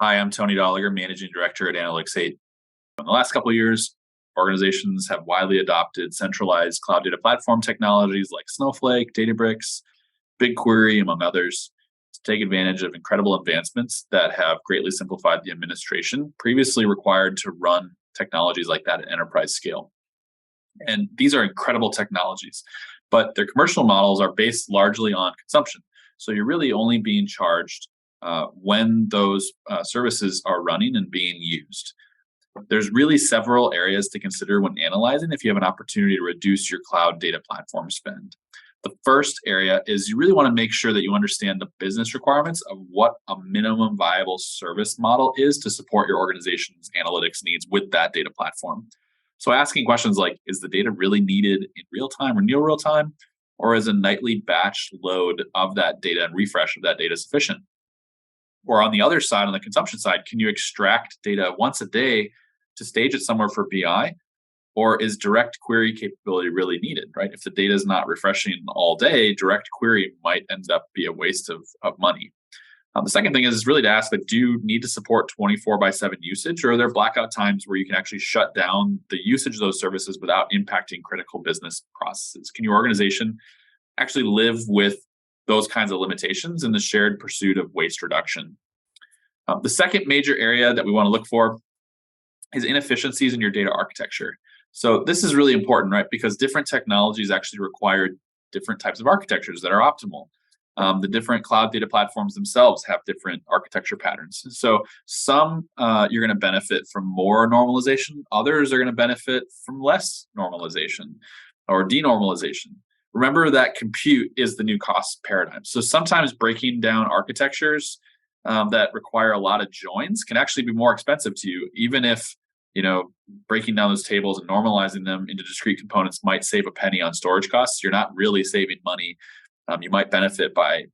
Hi, I'm Tony Dahlager, Managing Director at Anaytlics8. In the last couple of years, organizations have widely adopted centralized cloud data platform technologies like Snowflake, Databricks, BigQuery, among others, to take advantage of incredible advancements that have greatly simplified the administration previously required to run technologies like that at enterprise scale. And these are incredible technologies, but their commercial models are based largely on consumption. So you're really only being charged when those services are running and being used. There's really several areas to consider when analyzing if you have an opportunity to reduce your cloud data platform spend. The first area is you really want to make sure that you understand the business requirements of what a minimum viable service model is to support your organization's analytics needs with that data platform. So asking questions like, is the data really needed in real time or near real time? Or is a nightly batch load of that data and refresh of that data sufficient? Or on the other side, on the consumption side, can you extract data once a day to stage it somewhere for BI? Or is direct query capability really needed, right? If the data is not refreshing all day, direct query might end up be a waste of money. The second thing is really to ask that do you need to support 24/7 usage, or are there blackout times where you can actually shut down the usage of those services without impacting critical business processes? Can your organization actually live with those kinds of limitations in the shared pursuit of waste reduction? The second major area that we want to look for is inefficiencies in your data architecture. So this is really important, right? Because different technologies actually require different types of architectures that are optimal. The different cloud data platforms themselves have different architecture patterns. So some you're going to benefit from more normalization. Others are going to benefit from less normalization or denormalization. Remember that compute is the new cost paradigm. So sometimes breaking down architectures that require a lot of joins can actually be more expensive to you, even if breaking down those tables and normalizing them into discrete components might save a penny on storage costs. You're not really saving money. You might benefit by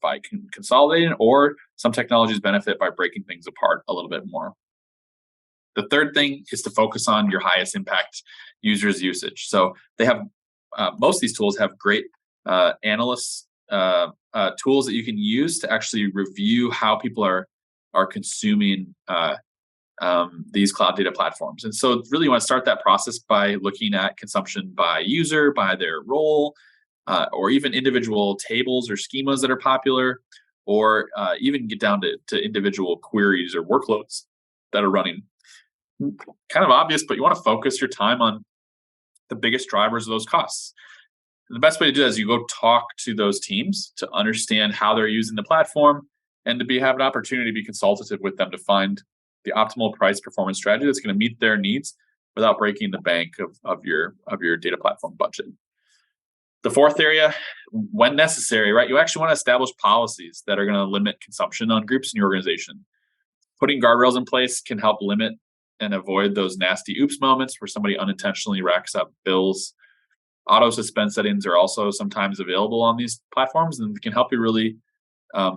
consolidating, or some technologies benefit by breaking things apart a little bit more. The third thing is to focus on your highest impact users' usage. So they have most of these tools have great analysts tools that you can use to actually review how people are consuming these cloud data platforms. And so really you want to start that process by looking at consumption by user, by their role, or even individual tables or schemas that are popular, or even get down to individual queries or workloads that are running. Kind of obvious, but you want to focus your time on the biggest drivers of those costs. And the best way to do that is you go talk to those teams to understand how they're using the platform, and to have an opportunity to be consultative with them to find the optimal price performance strategy that's going to meet their needs without breaking the bank of your data platform budget. The fourth area, when necessary, right, you actually want to establish policies that are going to limit consumption on groups in your organization. Putting guardrails in place can help limit and avoid those nasty oops moments where somebody unintentionally racks up bills. Auto suspend settings are also sometimes available on these platforms and can help you really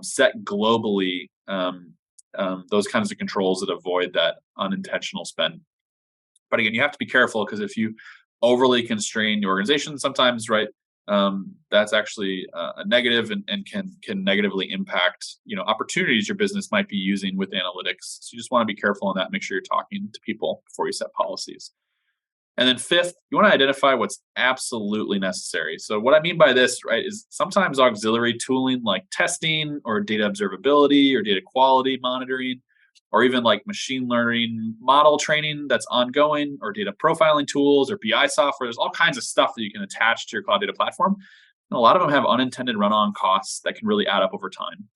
set globally those kinds of controls that avoid that unintentional spend. But again, you have to be careful, because if you overly constrain your organization, sometimes, right, that's actually a negative and can negatively impact opportunities your business might be using with analytics. So you just want to be careful on that. Make sure you're talking to people before you set policies. And then fifth, you want to identify what's absolutely necessary. So what I mean by this, right, is sometimes auxiliary tooling like testing or data observability or data quality monitoring, or even like machine learning model training that's ongoing, or data profiling tools or BI software. There's all kinds of stuff that you can attach to your cloud data platform. And a lot of them have unintended run-on costs that can really add up over time.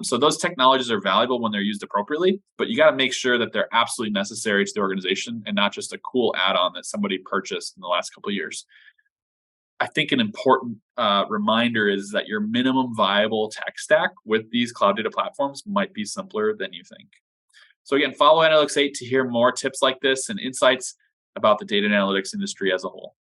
So those technologies are valuable when they're used appropriately, but you got to make sure that they're absolutely necessary to the organization and not just a cool add-on that somebody purchased in the last couple of years. I think an important reminder is that your minimum viable tech stack with these cloud data platforms might be simpler than you think. So again, follow Anaytlics8 to hear more tips like this and insights about the data and analytics industry as a whole.